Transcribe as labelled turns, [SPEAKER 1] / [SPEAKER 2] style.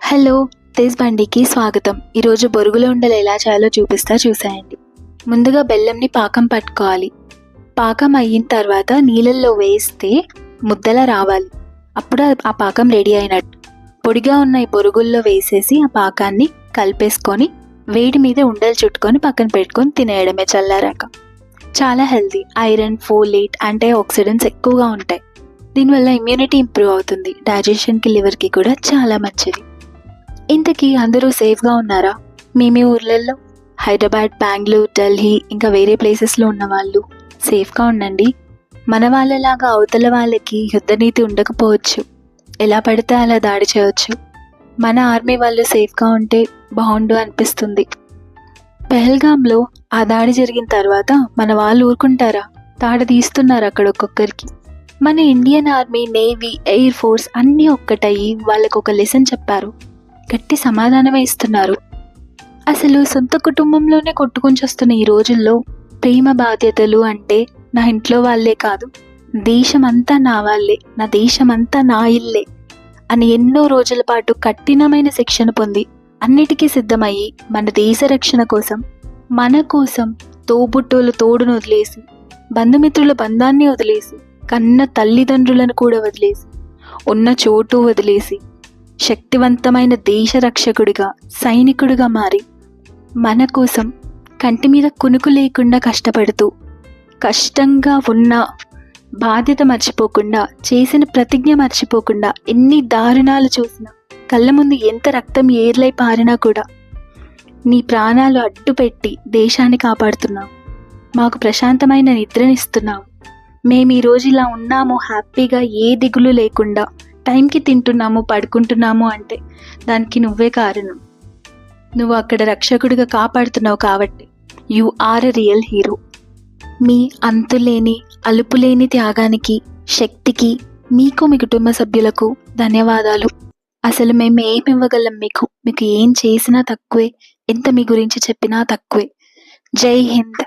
[SPEAKER 1] Hello, Tej బండికి స్వాగతం. ఈరోజు బొరుగుల ఉండలు ఎలా చేయాలో చూసేయండి. ముందుగా బెల్లంని పాకం పట్టుకోవాలి. పాకం అయిన తర్వాత నీళ్ళల్లో వేస్తే ముద్దలా రావాలి. అప్పుడు ఆ పాకం రెడీ అయినట్టు. పొడిగా ఉన్న ఈ బొరుగుల్లో వేసేసి ఆ పాకాన్ని కలిపేసుకొని వేడి మీద ఉండలు చుట్టుకొని పక్కన పెట్టుకొని తినేయడమే చల్లారాక. చాలా healthy. Iron, folate, antioxidants ఎక్కువగా ఉంటాయి. దీనివల్ల ఇమ్యూనిటీ ఇంప్రూవ్ అవుతుంది. డైజెషన్కి, లివర్కి కూడా చాలా మంచిది. ఇంతకీ అందరూ సేఫ్గా ఉన్నారా? మీ ఊర్లలో, హైదరాబాద్, బెంగళూరు, ఢిల్లీ ఇంకా వేరే ప్లేసెస్లో ఉన్న వాళ్ళు సేఫ్గా ఉండండి. మన వాళ్ళలాగా అవతల వాళ్ళకి యుద్ధనీతి ఉండకపోవచ్చు. ఎలా పడితే అలా దాడి చేయవచ్చు. మన ఆర్మీ వాళ్ళు సేఫ్గా ఉంటే బాగుండు అనిపిస్తుంది. పెహల్గాంలో ఆ దాడి జరిగిన తర్వాత మన వాళ్ళు ఊరుకుంటారా? తాడు తీస్తున్నారు అక్కడ ఒక్కొక్కరికి. మన Indian army, navy, air force అన్నీ ఒక్కటయ్యి వాళ్ళకు ఒక లెసన్ చెప్పారు. గట్టి సమాధానమే ఇస్తున్నారు. అసలు సొంత కుటుంబంలోనే కొట్టుకొని వస్తున్న ఈ రోజుల్లో ప్రేమ బాధ్యతలు అంటే నా ఇంట్లో వాళ్ళే కాదు, దేశమంతా నా వాళ్ళే, నా దేశమంతా నా ఇల్లే అని ఎన్నో రోజుల పాటు కఠినమైన శిక్షణ పొంది అన్నిటికీ సిద్ధమయ్యి మన దేశ రక్షణ కోసం, మన కోసం తోబుట్టువుల తోడును వదిలేసి, బంధుమిత్రుల బంధాన్ని వదిలేసి, కన్న తల్లిదండ్రులను కూడా వదిలేసి, ఉన్న చోటు వదిలేసి శక్తివంతమైన దేశ రక్షకుడిగా, సైనికుడిగా మారి మన కోసం కంటి మీద కునుకు లేకుండా కష్టపడుతూ, కష్టంగా ఉన్న బాధ్యత మర్చిపోకుండా, చేసిన ప్రతిజ్ఞ మర్చిపోకుండా, ఎన్ని దారుణాలు చూసినా, కళ్ళ ముందు ఎంత రక్తం ఏర్లై పారినా కూడా నీ ప్రాణాలు అడ్డుపెట్టి దేశాన్ని కాపాడుతున్నావు. మాకు ప్రశాంతమైన నిద్రనిస్తున్నావు. మేము ఈరోజు ఇలా ఉన్నాము, హ్యాపీగా, ఏ దిగులు లేకుండా టైంకి తింటున్నాము, పడుకుంటున్నాము అంటే దానికి నువ్వే కారణం. నువ్వు అక్కడ రక్షకుడిగా కాపాడుతున్నావు కాబట్టి you are a real hero. మీ అంతులేని, అలుపులేని త్యాగానికి, శక్తికి మీకు, మీ కుటుంబ సభ్యులకు ధన్యవాదాలు. అసలు మేము ఏమి ఇవ్వగలం మీకు ఏం చేసినా తక్కువే, ఎంత మీ గురించి చెప్పినా తక్కువే. జై హింద్.